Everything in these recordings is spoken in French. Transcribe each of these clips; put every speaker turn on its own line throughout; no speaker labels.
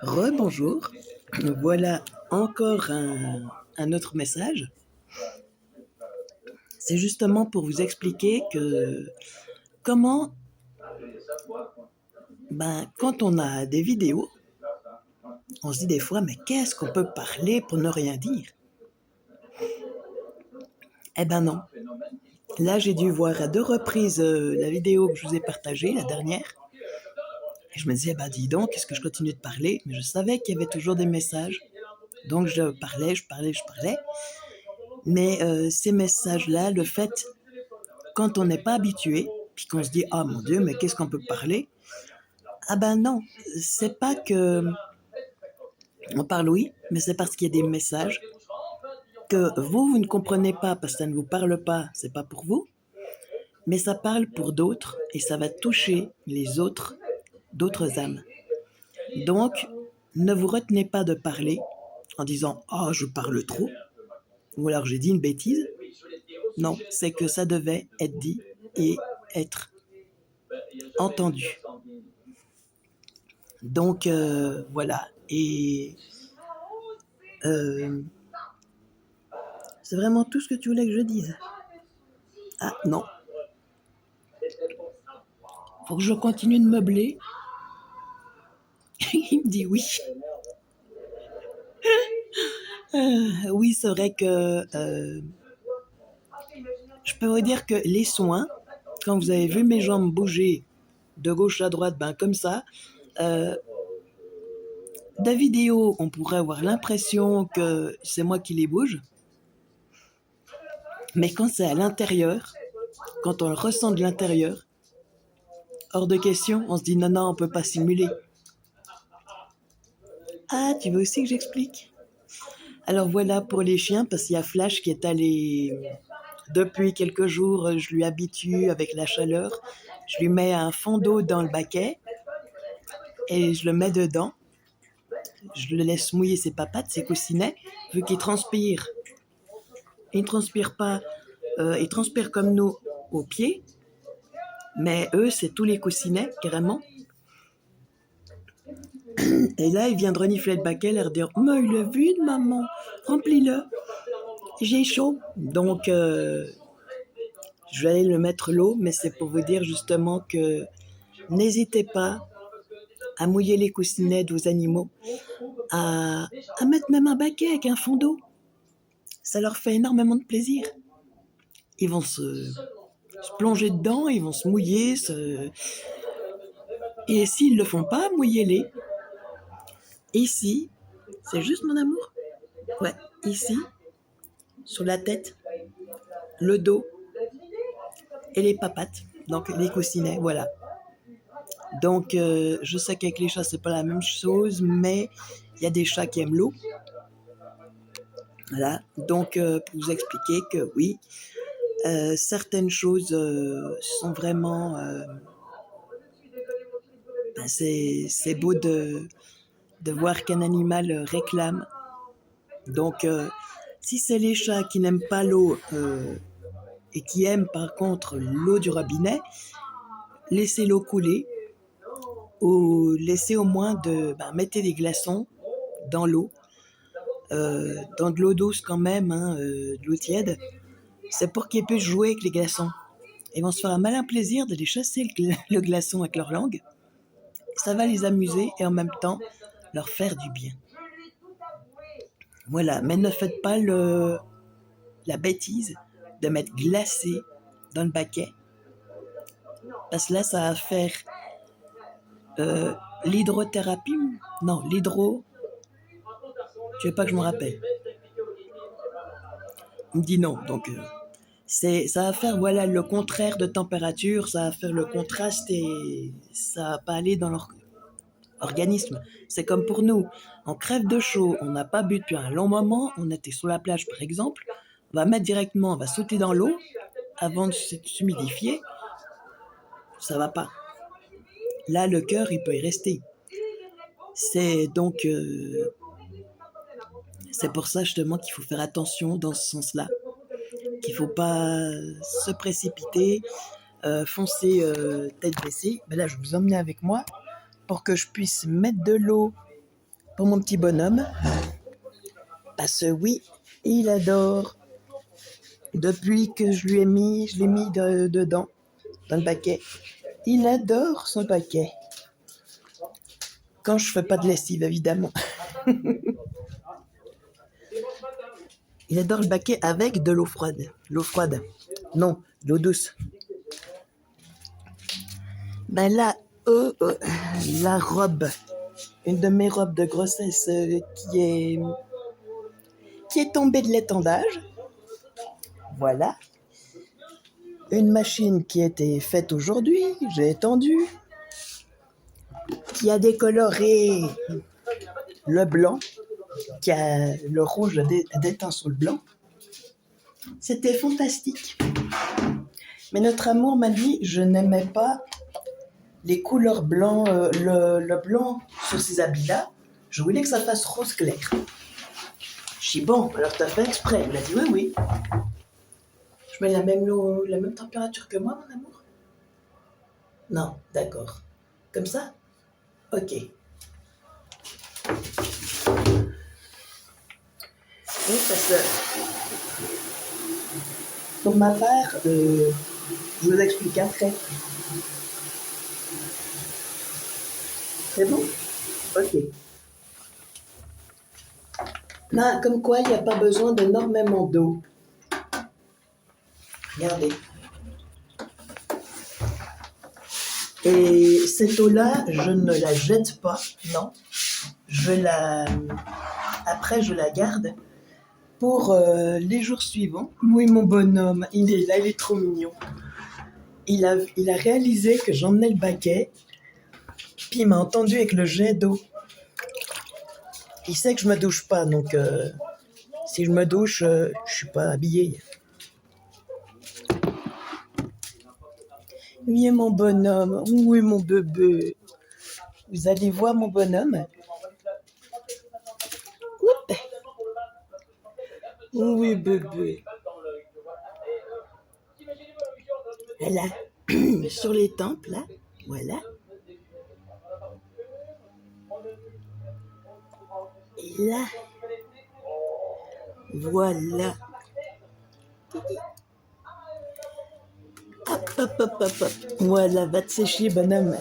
Rebonjour, voilà encore un autre message. C'est justement pour vous expliquer que comment, quand on a des vidéos, on se dit des fois, mais qu'est-ce qu'on peut parler pour ne rien dire? Eh ben non. Là, j'ai dû voir à 2 reprises la vidéo que je vous ai partagée, la dernière. Et je me disais, dis donc, qu'est-ce que je continue de parler? Mais je savais qu'il y avait toujours des messages. Donc je parlais. Mais ces messages-là, le fait, quand on n'est pas habitué, puis qu'on se dit, ah mon Dieu, mais qu'est-ce qu'on peut parler? Ah ben non, c'est pas que on parle, oui, mais c'est parce qu'il y a des messages que vous ne comprenez pas parce que ça ne vous parle pas, c'est pas pour vous, mais ça parle pour d'autres et ça va toucher les autres, d'autres âmes. Donc, ne vous retenez pas de parler en disant oh je parle trop ou alors j'ai dit une bêtise. Non, c'est que ça devait être dit et être entendu. Donc voilà. Et c'est vraiment tout ce que tu voulais que je dise. Ah non. Faut que je continue de meubler. Il me dit oui. Oui, c'est vrai que je peux vous dire que les soins, quand vous avez vu mes jambes bouger de gauche à droite, comme ça, de vidéo, on pourrait avoir l'impression que c'est moi qui les bouge. Mais quand c'est à l'intérieur, quand on le ressent de l'intérieur, hors de question, on se dit non, on peut pas simuler. Ah, tu veux aussi que j'explique? Alors voilà pour les chiens, parce qu'il y a Flash qui est allé, depuis quelques jours, je lui habitue avec la chaleur. Je lui mets un fond d'eau dans le baquet et je le mets dedans. Je le laisse mouiller ses papates, ses coussinets, vu qu'il transpire. Il ne transpire pas, il transpire comme nous aux pieds, mais eux, c'est tous les coussinets, carrément. Et là, il vient de renifler le baquet, l'air dire « Mais il est vide, maman, remplis-le, j'ai chaud ». Donc, je vais aller le mettre l'eau, mais c'est pour vous dire justement que n'hésitez pas à mouiller les coussinets de vos animaux, à mettre même un baquet avec un fond d'eau. Ça leur fait énormément de plaisir. Ils vont se plonger dedans, ils vont se mouiller. Et s'ils ne le font pas, mouillez-les. Ici, c'est juste mon amour. Ouais, ici, sur la tête, le dos et les papates, donc les coussinets, voilà. Donc, je sais qu'avec les chats, c'est pas la même chose, mais il y a des chats qui aiment l'eau. Voilà, donc pour vous expliquer que oui, certaines choses sont vraiment... c'est beau de voir qu'un animal réclame. Donc, si c'est les chats qui n'aiment pas l'eau et qui aiment par contre l'eau du robinet, laissez l'eau couler ou laissez au moins mettez des glaçons dans l'eau, dans de l'eau douce quand même, de l'eau tiède. C'est pour qu'ils puissent jouer avec les glaçons. Ils vont se faire un malin plaisir de les chasser le glaçon avec leur langue. Ça va les amuser et en même temps leur faire du bien. Voilà, mais ne faites pas la bêtise de mettre glacé dans le baquet. Parce que là, ça va faire l'hydrothérapie. Non, tu veux pas que je me rappelle? Il me dit non, donc ça va faire le contraire de température, ça va faire le contraste et ça va pas aller dans leur organisme. C'est comme pour nous, on crève de chaud, on n'a pas bu depuis un long moment, on était sur la plage par exemple, on va mettre directement, on va sauter dans l'eau avant de s'humidifier, ça va pas. Là, le cœur, il peut y rester. C'est donc c'est pour ça justement qu'il faut faire attention dans ce sens-là, qu'il faut pas se précipiter, foncer tête baissée. Mais là, je vais vous emmener avec moi pour que je puisse mettre de l'eau pour mon petit bonhomme. Parce que oui, il adore. Depuis que je l'ai mis dedans, dans le paquet. Il adore son paquet. Quand je fais pas de lessive, évidemment. Il adore le paquet avec de l'eau froide. L'eau froide. Non, l'eau douce. Ben là, la robe. Une de mes robes de grossesse qui est tombée de l'étendage. Voilà. Une machine qui a été faite aujourd'hui, j'ai étendu, qui a décoloré le blanc, qui a le rouge déteint sur le blanc. C'était fantastique. Mais notre amour m'a dit, je n'aimais pas les couleurs blancs, le blanc sur ces habits-là. Je voulais que ça fasse rose clair. Je dis, bon, alors t'as fait exprès. Il a dit, oui. Je mets la même température que moi, mon amour? Non, d'accord. Comme ça? Ok. Oui, parce que pour ma part, je vous explique après. C'est bon? Ok. Là, comme quoi, il n'y a pas besoin d'énormément d'eau. Regardez. Et cette eau-là, je ne la jette pas, non. Après, je la garde pour les jours suivants. Oui, mon bonhomme, il est là, il est trop mignon. Il a réalisé que j'emmenais le baquet, puis il m'a entendu avec le jet d'eau. Il sait que je me douche pas, donc si je me douche, je suis pas habillée. Oui, mon bonhomme, oui, mon bébé. Vous allez voir mon bonhomme. Oups. Oui, bébé. Là, sur les tempes, là, voilà. Et là, voilà. Hop. Voilà, va te sécher, bonhomme.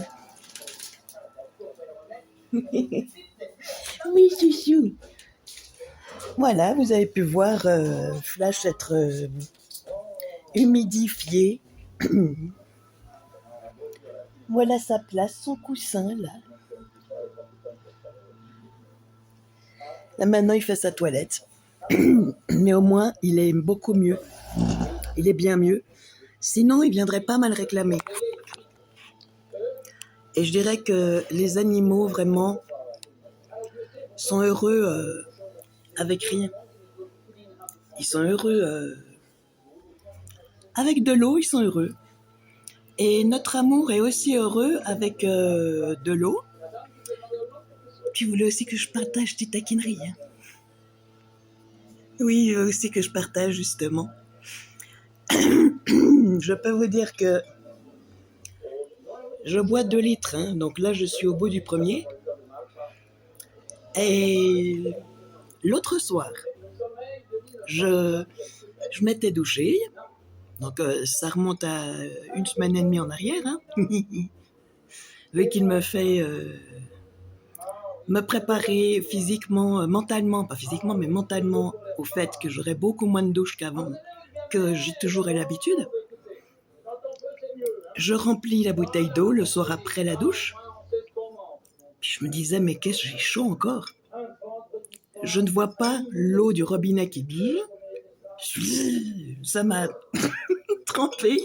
Oui, chouchou. Voilà, vous avez pu voir Flash être humidifié. Voilà sa place, son coussin, là. Là, maintenant, il fait sa toilette. Mais au moins, il est beaucoup mieux. Il est bien mieux. Sinon, il viendrait pas mal réclamer. Et je dirais que les animaux, vraiment, sont heureux avec rien. Ils sont heureux avec de l'eau, ils sont heureux. Et notre amour est aussi heureux avec de l'eau. Puis vous voulez aussi que je partage tes taquineries. Hein? Oui, il veut aussi que je partage, justement. Je peux vous dire que je bois 2 litres. Hein? Donc là, je suis au bout du premier. Et l'autre soir, je m'étais douchée. Donc ça remonte à 1 semaine et demie en arrière. Hein? Vu qu'il me fait me préparer physiquement, mentalement, pas physiquement, mais mentalement au fait que j'aurai beaucoup moins de douches qu'avant, que j'ai toujours eu l'habitude. Je remplis la bouteille d'eau le soir après la douche. Puis je me disais, mais qu'est-ce que j'ai chaud encore? Je ne vois pas l'eau du robinet qui bille. Ça m'a trempé.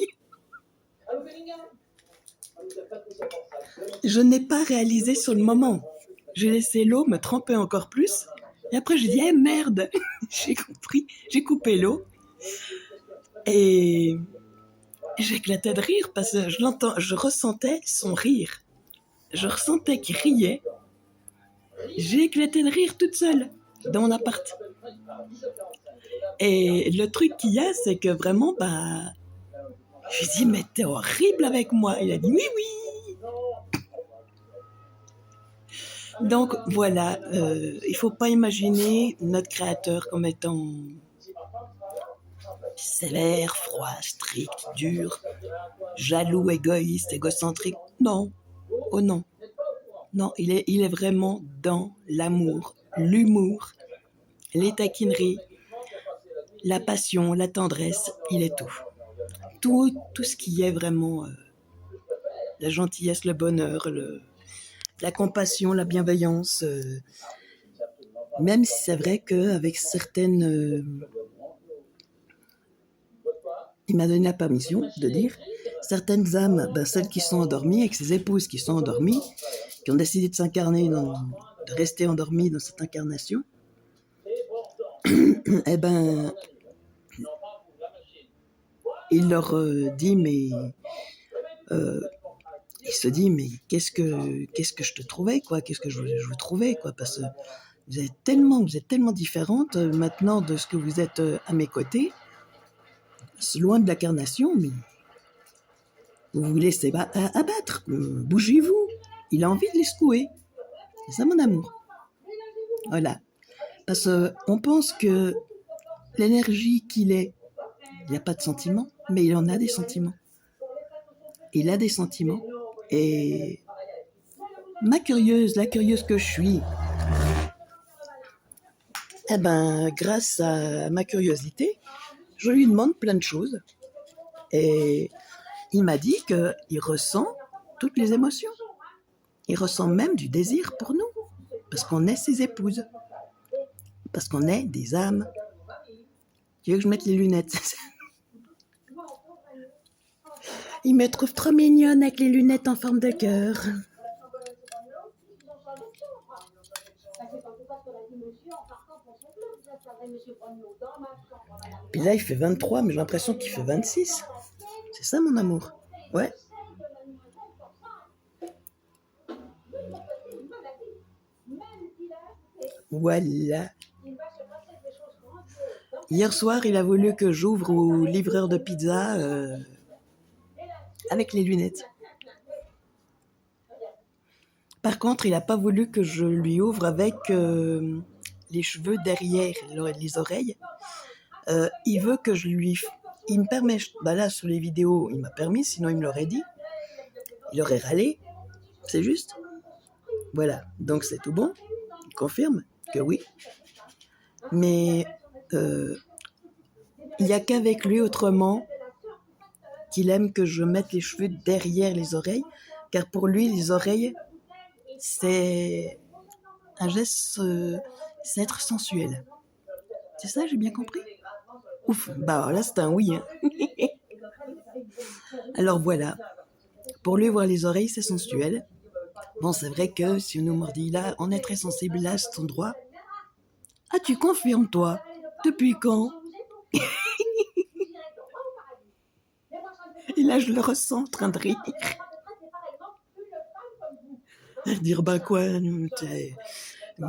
Je n'ai pas réalisé sur le moment. J'ai laissé l'eau me tremper encore plus. Et après, j'ai dit, merde, j'ai compris. J'ai coupé l'eau. Et j'éclatais de rire parce que je ressentais son rire. Je ressentais qu'il riait. J'ai éclaté de rire toute seule dans mon appart. Et le truc qu'il y a, c'est que vraiment, j'ai dit, mais t'es horrible avec moi. Il a dit, oui. Donc voilà, il faut pas imaginer notre créateur comme étant sévère, froid, strict, dur, jaloux, égoïste, égocentrique. Non, oh non, non, il est vraiment dans l'amour, l'humour, les taquineries, la passion, la tendresse, il est tout. Tout ce qui est vraiment la gentillesse, le bonheur, la compassion, la bienveillance. Même si c'est vrai qu'avec certaines... il m'a donné la permission de dire certaines âmes, ben, celles qui sont endormies, avec ses épouses qui sont endormies, qui ont décidé de s'incarner, de rester endormies dans cette incarnation, eh ben, il leur dit, mais il se dit, mais qu'est-ce que je te trouvais, quoi, qu'est-ce que je vous trouvais, quoi, parce que vous êtes tellement différentes maintenant de ce que vous êtes à mes côtés, loin de l'incarnation, mais vous vous laissez abattre, bougez-vous. Il a envie de les secouer. C'est ça mon amour. Voilà. Parce qu'on pense que l'énergie qu'il est, il n'a pas de sentiments, mais il en a des sentiments. Il a des sentiments. Et la curieuse que je suis, eh ben, grâce à ma curiosité, je lui demande plein de choses. Et il m'a dit qu'il ressent toutes les émotions. Il ressent même du désir pour nous, parce qu'on est ses épouses, parce qu'on est des âmes. Tu veux que je mette les lunettes? Il me trouve trop mignonne avec les lunettes en forme de cœur. Puis là, il fait 23, mais j'ai l'impression qu'il fait 26. C'est ça, mon amour. Ouais. Voilà. Hier soir, il a voulu que j'ouvre au livreur de pizza avec les lunettes. Par contre, il n'a pas voulu que je lui ouvre avec les cheveux derrière les oreilles. Il veut que je lui... Il me permet... Bah là, sur les vidéos, il m'a permis, sinon il me l'aurait dit. Il aurait râlé. C'est juste. Voilà. Donc c'est tout bon. Il confirme que oui. Mais il n'y a qu'avec lui autrement qu'il aime que je mette les cheveux derrière les oreilles. Car pour lui, les oreilles, c'est un geste, c'est être sensuel. C'est ça, j'ai bien compris? Ouf, bah là c'est un oui. Hein. Alors voilà, pour lui voir les oreilles c'est sensuel. Bon, c'est vrai que si on nous mordit là, on est très sensible là à cet endroit. Ah, tu confirmes toi? Depuis quand? Et là je le ressens en train de rire. Dire bah quoi,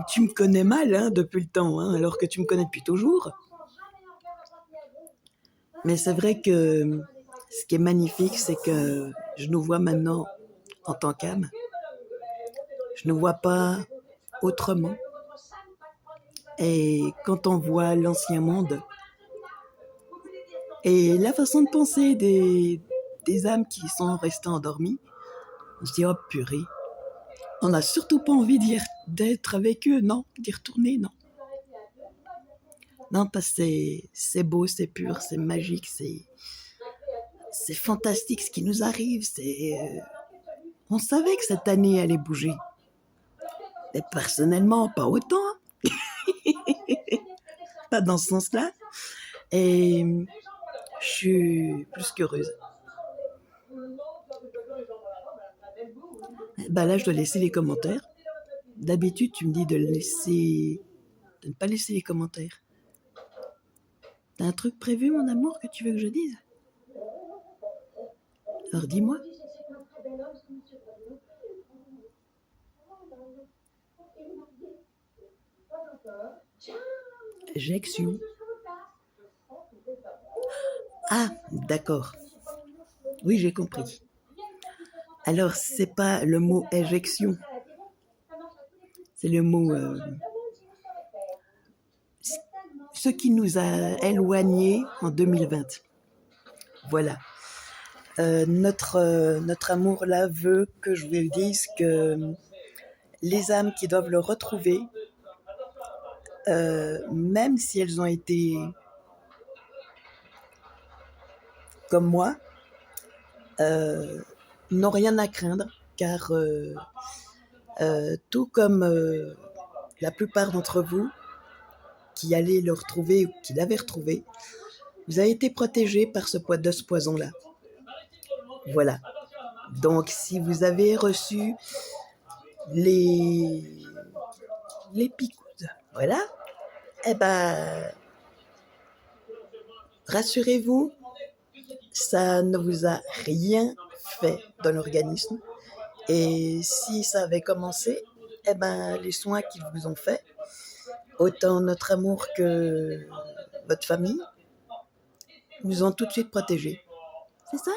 tu me connais mal hein, depuis le temps, hein, alors que tu me connais depuis toujours. Mais c'est vrai que ce qui est magnifique, c'est que je nous vois maintenant en tant qu'âme. Je ne vois pas autrement. Et quand on voit l'ancien monde et la façon de penser des âmes qui sont restées endormies, on se dit oh purée, on n'a surtout pas envie d'être avec eux, non, d'y retourner, non. Non, parce que c'est beau, c'est pur, c'est magique, c'est fantastique ce qui nous arrive. On savait que cette année allait bouger. Et personnellement, pas autant. Pas dans ce sens-là. Et je suis plus qu'heureuse. Bah là, je dois laisser les commentaires. D'habitude, tu me dis de ne pas laisser les commentaires. T'as un truc prévu, mon amour, que tu veux que je dise? Alors dis-moi. Éjection. Ah, d'accord. Oui, j'ai compris. Alors, c'est pas le mot éjection. c'est le mot, ce qui nous a éloignés en 2020. Voilà. Notre amour là veut que je vous dise que les âmes qui doivent le retrouver, même si elles ont été comme moi, n'ont rien à craindre, car tout comme la plupart d'entre vous qui allez le retrouver ou qui l'avez retrouvé, vous avez été protégés par ce poison-là. Voilà. Donc, si vous avez reçu les piqûres, voilà, eh ben, rassurez-vous, ça ne vous a rien fait dans l'organisme. Et si ça avait commencé, eh ben, les soins qu'ils vous ont faits, autant notre amour que votre famille, vous ont tout de suite protégé. C'est ça?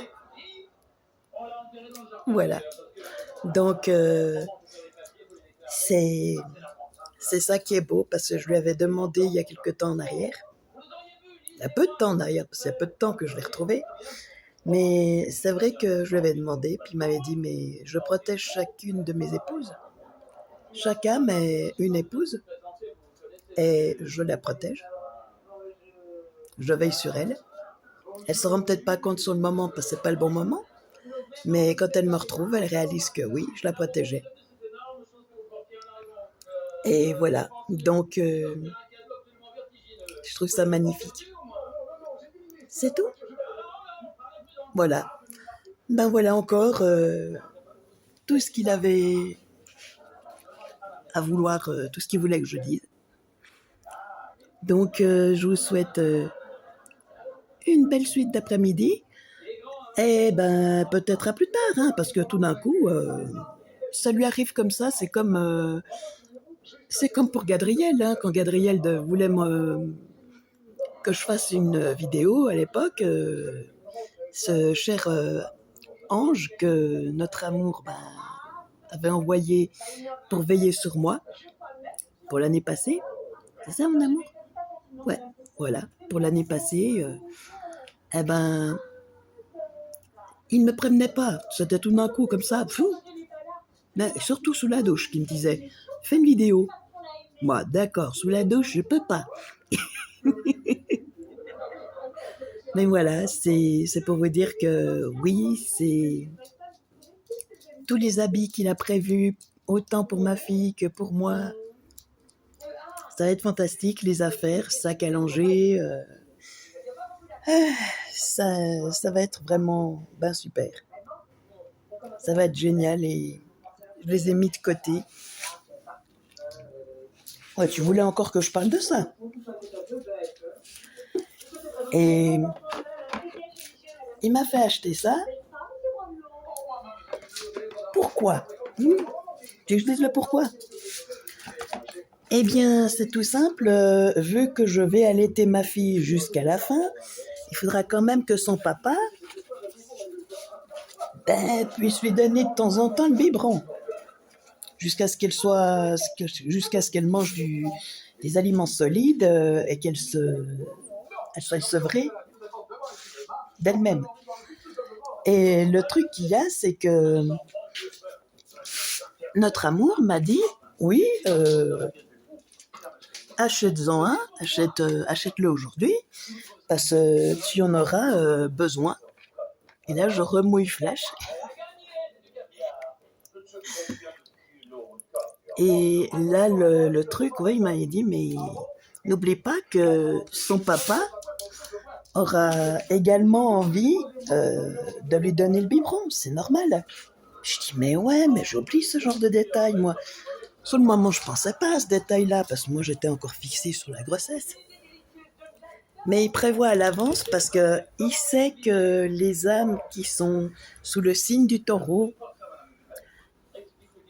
Voilà. Donc, c'est ça qui est beau, parce que je lui avais demandé il y a quelque temps en arrière, il y a peu de temps en arrière, parce qu'il y a peu de temps que je l'ai retrouvé, mais c'est vrai que je lui avais demandé, puis il m'avait dit, mais je protège chacune de mes épouses. Chaque âme est une épouse, et je la protège. Je veille sur elle. Elle se rend peut-être pas compte sur le moment, parce que c'est pas le bon moment, mais quand elle me retrouve, elle réalise que oui, je la protégeais. Et voilà, donc je trouve ça magnifique. C'est tout. Voilà. Ben voilà encore tout ce qu'il avait à vouloir, tout ce qu'il voulait que je dise. Donc je vous souhaite une belle suite d'après-midi. Et ben peut-être à plus tard, hein, parce que tout d'un coup, ça lui arrive comme ça. C'est comme pour Gadriel, hein, quand Gadriel voulait que je fasse une vidéo à l'époque. Ce cher ange que notre amour avait envoyé pour veiller sur moi pour l'année passée. C'est ça, mon amour? Ouais, voilà. Pour l'année passée, eh ben, il ne me prévenait pas. C'était tout d'un coup comme ça. Fou. Mais surtout sous la douche, qu'il me disait, fais une vidéo. Moi, d'accord, sous la douche, je peux pas. Mais voilà, c'est pour vous dire que oui, c'est tous les habits qu'il a prévus, autant pour ma fille que pour moi. Ça va être fantastique, les affaires, sac à langer. Ça va être vraiment super. Ça va être génial et je les ai mis de côté. Ouais, tu voulais encore que je parle de ça? Et il m'a fait acheter ça. Pourquoi? Tu veux que je dise le pourquoi? Eh bien, c'est tout simple. Vu que je vais allaiter ma fille jusqu'à la fin, il faudra quand même que son papa puisse lui donner de temps en temps le biberon. Jusqu'à ce qu'elle mange des aliments solides et qu'elle soit sevrée d'elle-même. Et le truc qu'il y a, c'est que notre amour m'a dit, oui, achète-en un, achète-le aujourd'hui, parce que tu en auras besoin. Et là, je remouille Flash. Et là, le truc, ouais, il m'avait dit, mais n'oublie pas que son papa aura également envie de lui donner le biberon, c'est normal. Je dis, mais ouais, mais j'oublie ce genre de détails, moi. Sur le moment, je pensais pas à ce détail-là, parce que moi, j'étais encore fixée sur la grossesse. Mais il prévoit à l'avance parce qu'il sait que les âmes qui sont sous le signe du taureau,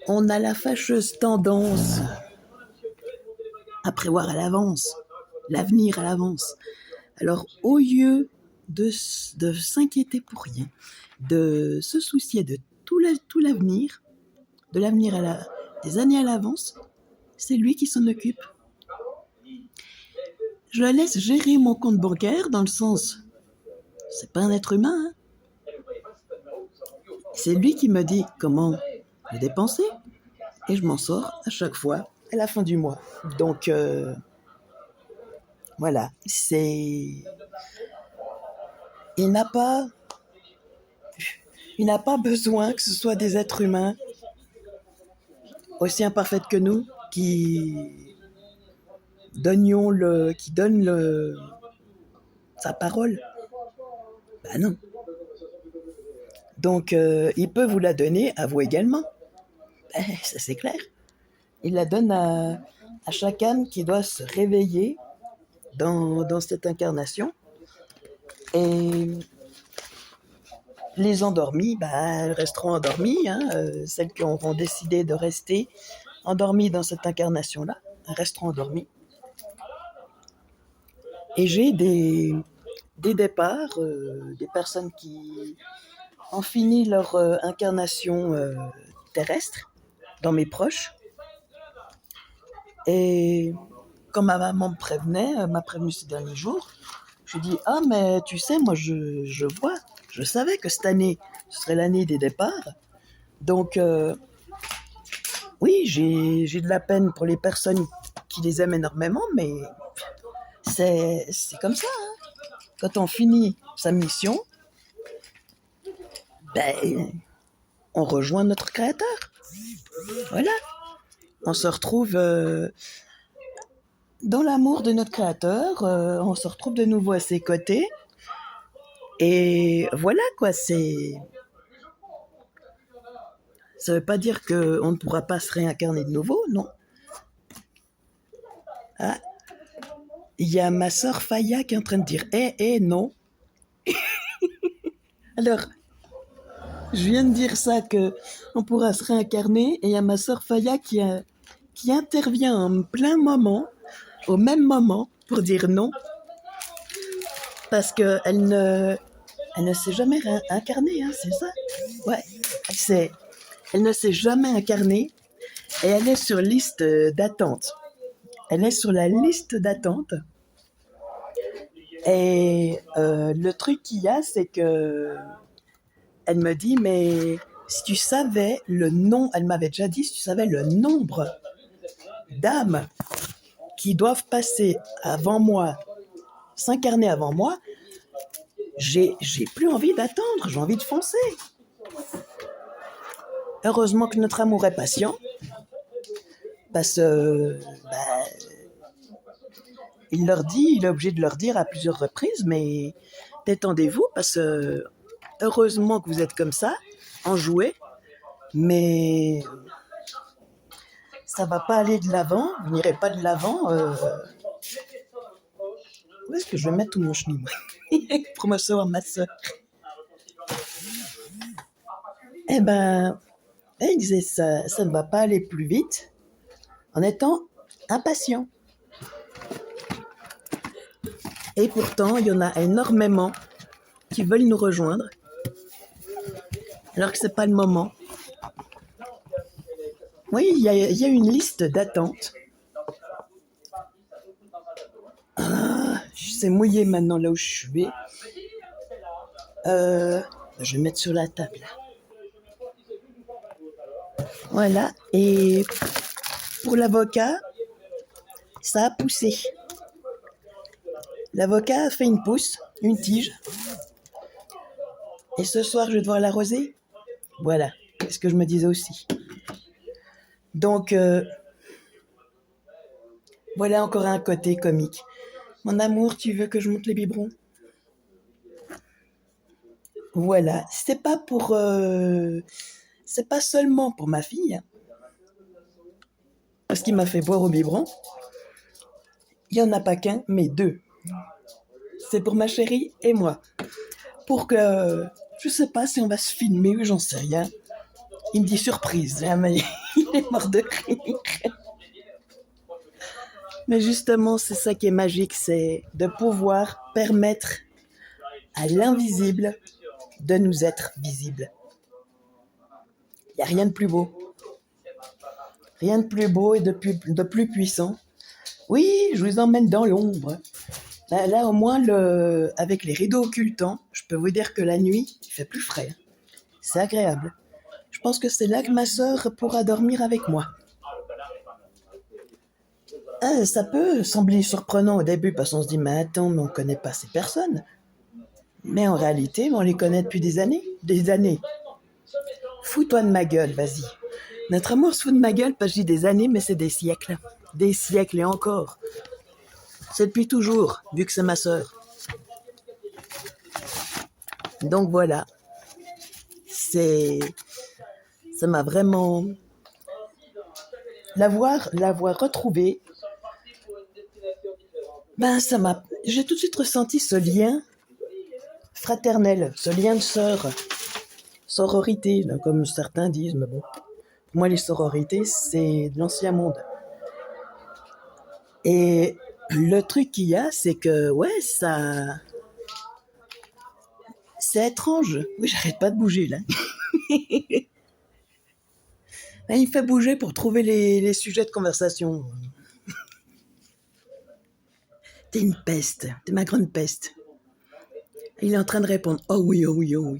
on a la fâcheuse tendance à prévoir à l'avance, l'avenir à l'avance. Alors, au lieu de s'inquiéter pour rien, de se soucier de tout l'avenir, de l'avenir des années à l'avance, c'est lui qui s'en occupe. Je la laisse gérer mon compte bancaire dans le sens, c'est pas un être humain, hein. C'est lui qui me dit comment le dépenser et je m'en sors à chaque fois à la fin du mois. Donc voilà, il n'a pas besoin que ce soit des êtres humains aussi imparfaits que nous qui donnent sa parole. Ben non. Donc il peut vous la donner à vous également. Ça c'est clair. Il la donne à chaque âme qui doit se réveiller dans cette incarnation. Et les endormis, elles resteront endormies. Hein, celles qui auront décidé de rester endormies dans cette incarnation-là, elles resteront endormies. Et j'ai des départs, des personnes qui ont fini leur incarnation terrestre dans mes proches. Et quand ma maman m'a prévenu ces derniers jours, je lui dis « Ah, mais tu sais, moi, je savais que cette année, ce serait l'année des départs. Donc, oui, j'ai de la peine pour les personnes qui les aiment énormément, mais c'est comme ça. Hein. Quand on finit sa mission, on rejoint notre Créateur. Voilà. On se retrouve dans l'amour de notre Créateur, on se retrouve de nouveau à ses côtés. Et voilà quoi, ça veut pas dire qu'on ne pourra pas se réincarner de nouveau, non. Ah, il y a ma sœur Faya qui est en train de dire non. Alors, je viens de dire ça, qu'on pourra se réincarner, et il y a ma sœur Faya qui intervient en plein moment, au même moment, pour dire non, parce qu'elle ne s'est jamais incarnée, hein, c'est ça. Ouais, elle ne s'est jamais incarnée, et elle est sur liste d'attente. Elle est sur la liste d'attente. Et le truc qu'il y a, c'est que elle me dit, mais si tu savais elle m'avait déjà dit, si tu savais le nombre d'âmes qui doivent passer avant moi, s'incarner avant moi, j'ai plus envie d'attendre, j'ai envie de foncer. Heureusement que notre amour est patient, parce que il est obligé de leur dire à plusieurs reprises, mais détendez-vous, parce que heureusement que vous êtes comme ça, enjoués, mais ça va pas aller de l'avant, vous n'irez pas de l'avant. Où est-ce que je vais mettre tout mon chenille pour me recevoir ma soeur? Il disait ça ne va pas aller plus vite en étant impatient. Et pourtant, il y en a énormément qui veulent nous rejoindre, alors que c'est pas le moment. Oui, il y a une liste d'attente. C'est mouillé maintenant là où je suis. Je vais mettre sur la table. Voilà. Et pour l'avocat, ça a poussé. L'avocat a fait une pousse, une tige. Et ce soir, je vais devoir l'arroser. Voilà. C'est ce que je me disais aussi. Donc, voilà encore un côté comique. Mon amour, tu veux que je monte les biberons? Voilà. C'est pas seulement pour ma fille. Parce qu'il m'a fait boire au biberon. Il n'y en a pas qu'un, mais deux. C'est pour ma chérie et moi. Pour que, je sais pas si on va se filmer ou j'en sais rien. Il me dit surprise, hein, mais il est mort de rire. Mais justement, c'est ça qui est magique, c'est de pouvoir permettre à l'invisible de nous être visible. Il n'y a rien de plus beau. Rien de plus beau et de plus puissant. Oui, je vous emmène dans l'ombre. Là, au moins, avec les rideaux occultants, je peux vous dire que la nuit, il fait plus frais. C'est agréable. Je pense que c'est là que ma sœur pourra dormir avec moi. Ça peut sembler surprenant au début parce qu'on se dit mais attends, mais on connaît pas ces personnes. Mais en réalité, on les connaît depuis des années. Des années. Fous-toi de ma gueule, vas-y. Notre amour se fout de ma gueule parce que je dis des années, mais c'est des siècles. Des siècles et encore. C'est depuis toujours, vu que c'est ma sœur. Donc voilà. Ça m'a vraiment... L'avoir retrouvée, j'ai tout de suite ressenti ce lien fraternel, ce lien de sœur, sororité, là, comme certains disent, mais bon. Pour moi, les sororités, c'est de l'ancien monde. Et le truc qu'il y a, c'est que, ouais, c'est étrange. Oui, j'arrête pas de bouger, là. Il me fait bouger pour trouver les sujets de conversation. T'es une peste, t'es ma grande peste. Il est en train de répondre, oh oui, oh oui, oh oui.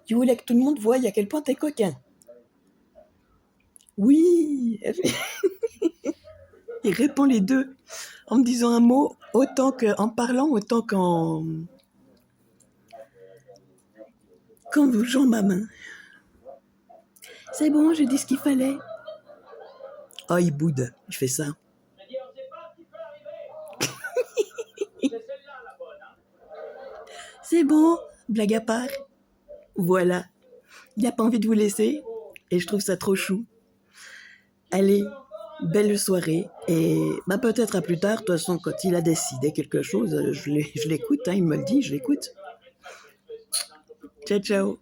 Tu voulais que tout le monde voie à quel point t'es coquin. Oui. Il répond les deux, en me disant un mot, en parlant, autant qu'en bougeant ma main. C'est bon, j'ai dit ce qu'il fallait. Oh, il boude, il fait ça. C'est bon, blague à part. Voilà. Il n'a pas envie de vous laisser et je trouve ça trop chou. Allez, belle soirée et peut-être à plus tard. De toute façon, quand il a décidé quelque chose, je l'écoute, il me le dit, je l'écoute. Ciao, ciao.